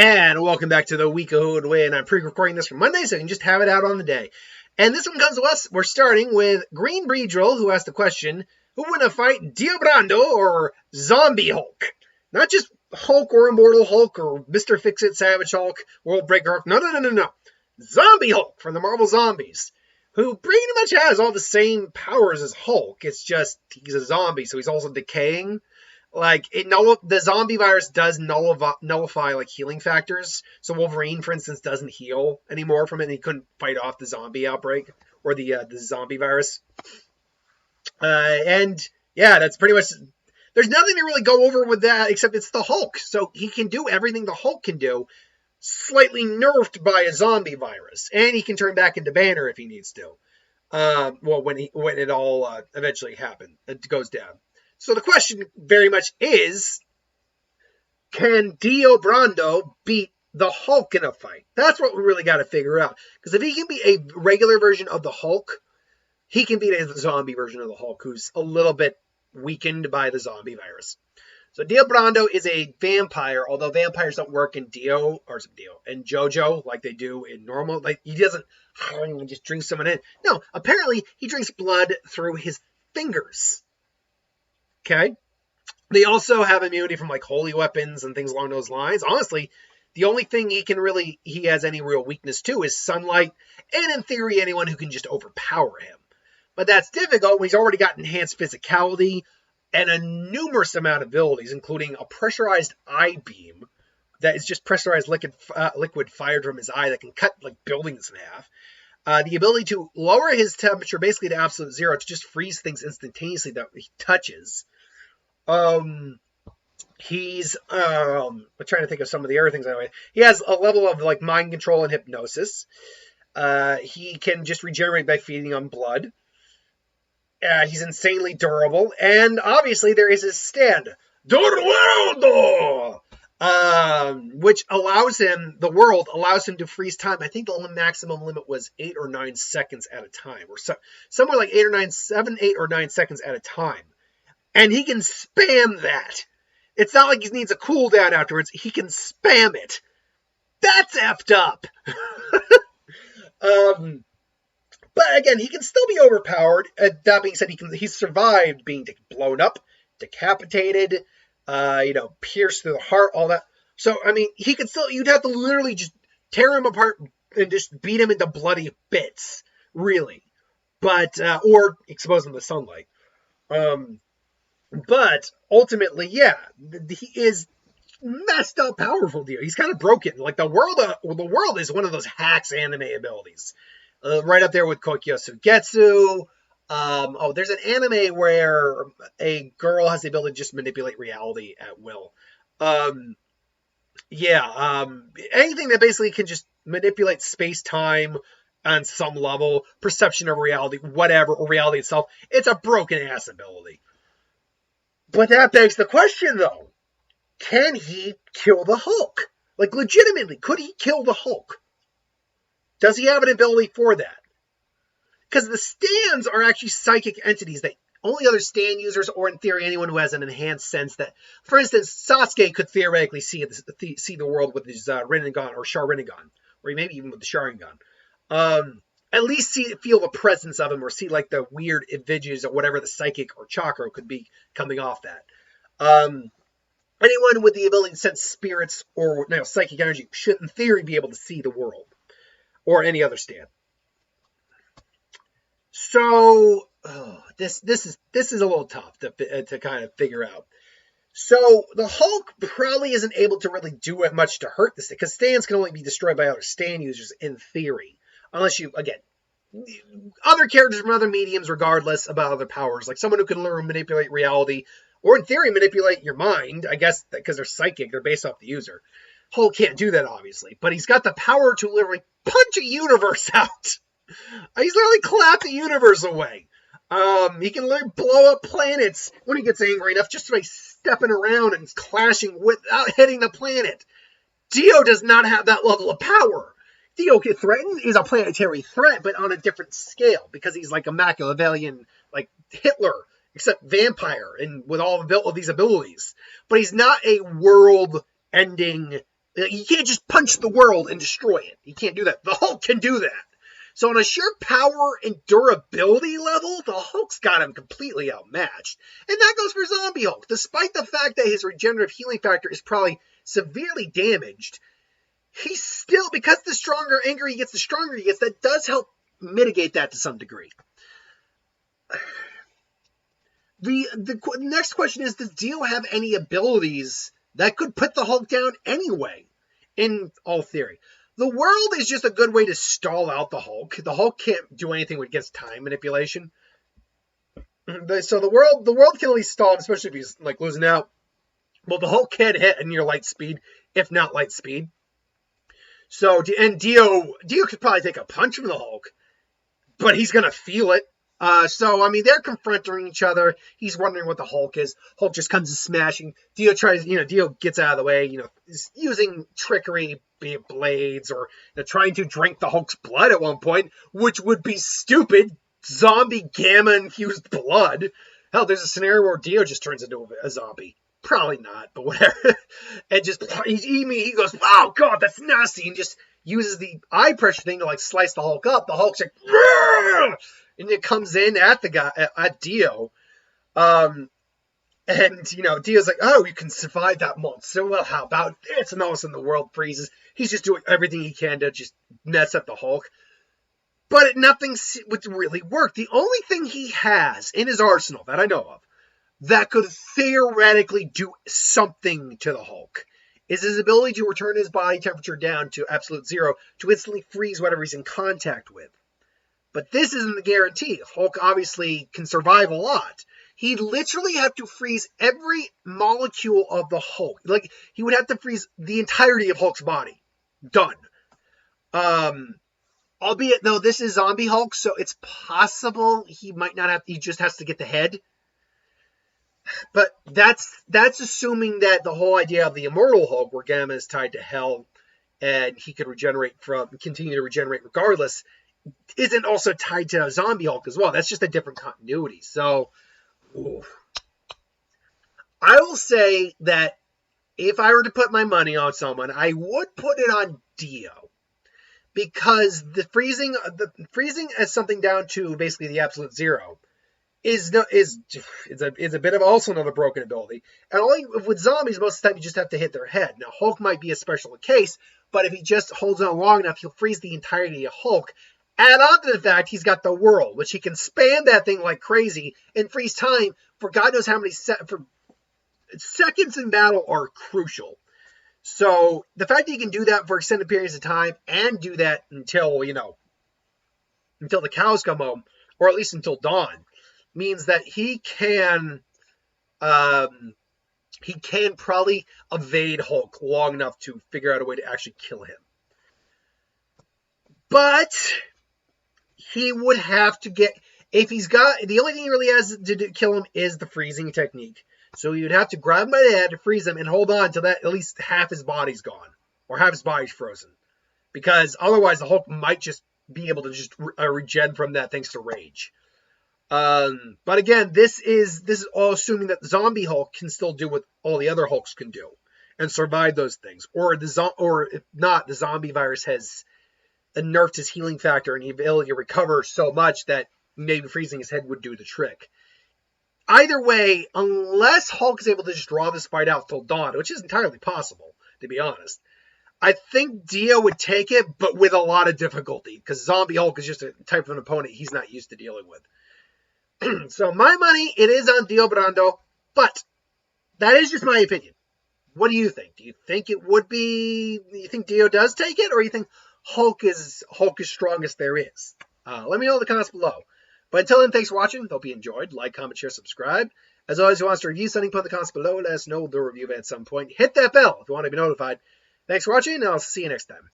And welcome back to the Week of Who Would Win. I'm pre-recording this for Monday, so you can just have it out on the day. And this one comes to us. We're starting with Green Breedrill, who asked the question, who would win a fight, Dio Brando or Zombie Hulk? Not just Hulk or Immortal Hulk or Mr. Fix-It Savage Hulk, World Breaker Hulk. No. Zombie Hulk from the Marvel Zombies, who pretty much has all the same powers as Hulk. It's just he's a zombie, so he's also decaying. The zombie virus does nullify like healing factors. So Wolverine, for instance, doesn't heal anymore from it, and he couldn't fight off the zombie outbreak or the zombie virus. That's pretty much. There's nothing to really go over with that except it's the Hulk, so he can do everything the Hulk can do, slightly nerfed by a zombie virus, and he can turn back into Banner if he needs to. When it all eventually happens, it goes down. So the question very much is, can Dio Brando beat the Hulk in a fight? That's what we really got to figure out. Because if he can be a regular version of the Hulk, he can beat a zombie version of the Hulk who's a little bit weakened by the zombie virus. So Dio Brando is a vampire, although vampires don't work in in JoJo like they do in normal. Like he doesn't just drink someone in. No, apparently he drinks blood through his fingers. Okay. They also have immunity from like holy weapons and things along those lines. Honestly, the only thing he has any real weakness to is sunlight, and in theory, anyone who can just overpower him. But that's difficult when he's already got enhanced physicality and a numerous amount of abilities, including a pressurized eye beam that is just pressurized liquid fired from his eye that can cut like buildings in half. The ability to lower his temperature basically to absolute zero to just freeze things instantaneously that he touches. He's I'm trying to think of some of the other things anyway. He has a level of like mind control and hypnosis. He can just regenerate by feeding on blood. He's insanely durable, and obviously there is his stand, Dio Brando, which allows him to freeze time. I think the maximum limit was 8 or 9 seconds at a time, or somewhere like 8 or 9 seconds at a time. And he can spam that. It's not like he needs a cooldown afterwards. He can spam it. That's effed up. But again, he can still be overpowered. That being said, he's survived being blown up, decapitated, pierced through the heart, all that. So, I mean, you'd have to literally just tear him apart and just beat him into bloody bits, really. But, or expose him to sunlight. But ultimately, yeah, he is messed up powerful, Dio. He's kind of broken. Like the world is one of those hacks anime abilities. Right up there with Kokyo Sugetsu. There's an anime where a girl has the ability to just manipulate reality at will. Anything that basically can just manipulate space-time on some level, perception of reality, whatever, or reality itself, it's a broken-ass ability. But that begs the question, though. Can he kill the Hulk? Like, legitimately, could he kill the Hulk? Does he have an ability for that? Because the stands are actually psychic entities that only other stand users, or in theory, anyone who has an enhanced sense that, for instance, Sasuke could theoretically see the world with his Rinnegan or Sharingan, or maybe even with the Sharingan. At least feel the presence of him, or see like the weird images or whatever the psychic or chakra could be coming off that. Anyone with the ability to sense spirits or psychic energy should, in theory, be able to see the world or any other stand. So this is a little tough to kind of figure out. So the Hulk probably isn't able to really do much to hurt this thing, because stands can only be destroyed by other stand users in theory. Unless you, again, other characters from other mediums, regardless, about other powers. Like someone who can learn to manipulate reality, or in theory, manipulate your mind. I guess because they're psychic, they're based off the user. Hulk can't do that, obviously. But he's got the power to literally punch a universe out. He's literally clapped the universe away. He can literally blow up planets when he gets angry enough, just by stepping around and clashing without hitting the planet. Dio does not have that level of power. Dio threatened is a planetary threat, but on a different scale, because he's like a Machiavellian, like Hitler, except vampire, and with all of these abilities. But he's not a world-ending You can't just punch the world and destroy it. You can't do that. The Hulk can do that. So on a sheer power and durability level, the Hulk's got him completely outmatched. And that goes for Zombie Hulk. Despite the fact that his regenerative healing factor is probably severely damaged, he's still, because the stronger, angrier he gets, the stronger he gets, that does help mitigate that to some degree. The next question is, does Dio have any abilities that could put the Hulk down anyway, in all theory? The world is just a good way to stall out the Hulk. The Hulk can't do anything against time manipulation. So the world can at least stall him, especially if he's like losing out. Well, the Hulk can hit near light speed, if not light speed. So, and Dio could probably take a punch from the Hulk, but he's going to feel it. So, I mean, they're confronting each other. He's wondering what the Hulk is. Hulk just comes and smashing. Dio gets out of the way, is using trickery, be it blades, or trying to drink the Hulk's blood at one point, which would be stupid. Zombie gamma-infused blood. Hell, there's a scenario where Dio just turns into a zombie. Probably not, but whatever. And just, he goes, oh, God, that's nasty, and just uses the eye pressure thing to, like, slice the Hulk up. The Hulk's like, Rrr! And it comes in at the guy, at Dio. And, Dio's like, oh, you can survive that monster. Well, how about this? And all of a sudden the world freezes. He's just doing everything he can to just mess up the Hulk. But nothing would really work. The only thing he has in his arsenal that I know of that could theoretically do something to the Hulk is his ability to return his body temperature down to absolute zero to instantly freeze whatever he's in contact with. But this isn't the guarantee. Hulk obviously can survive a lot. He'd literally have to freeze every molecule of the Hulk. Like, he would have to freeze the entirety of Hulk's body. Done. Albeit, though, this is Zombie Hulk, so it's possible he might not have, he just has to get the head. But that's assuming that the whole idea of the Immortal Hulk, where Gamma is tied to hell, and he could continue to regenerate regardless, isn't also tied to Zombie Hulk as well. That's just a different continuity. So, I will say that if I were to put my money on someone, I would put it on Dio. Because the freezing as something down to basically the absolute zero is a bit of also another broken ability. And only with zombies, most of the time you just have to hit their head. Now, Hulk might be a special case, but if he just holds on long enough, he'll freeze the entirety of Hulk. Add on to the fact he's got the world, which he can span that thing like crazy and freeze time for God knows how many seconds in battle are crucial. So the fact that he can do that for extended periods of time and do that until the cows come home, or at least until dawn, means that he can probably evade Hulk long enough to figure out a way to actually kill him. But he would have to get, if he's got, the only thing he really has to kill him is the freezing technique. So he would have to grab him by the head to freeze him and hold on until that at least half his body's gone, or half his body's frozen. Because otherwise the Hulk might just be able to just regen from that thanks to rage. But again, this is all assuming that Zombie Hulk can still do what all the other Hulks can do and survive those things. Or if not, the zombie virus has nerfed his healing factor and the ability to recover so much that maybe freezing his head would do the trick. Either way, unless Hulk is able to just draw this fight out till dawn, which is entirely possible, to be honest, I think Dio would take it, but with a lot of difficulty, because Zombie Hulk is just a type of an opponent he's not used to dealing with. So my money, it is on Dio Brando, but that is just my opinion. What do you think? Do you think it would be, you think Dio does take it, or you think Hulk is strongest there is? Let me know in the comments below. But until then, thanks for watching. Hope you enjoyed. Like, comment, share, subscribe. As always, if you want us to review something, put in the comments below. Let us know. We'll do a review of it at some point. Hit that bell if you want to be notified. Thanks for watching, and I'll see you next time.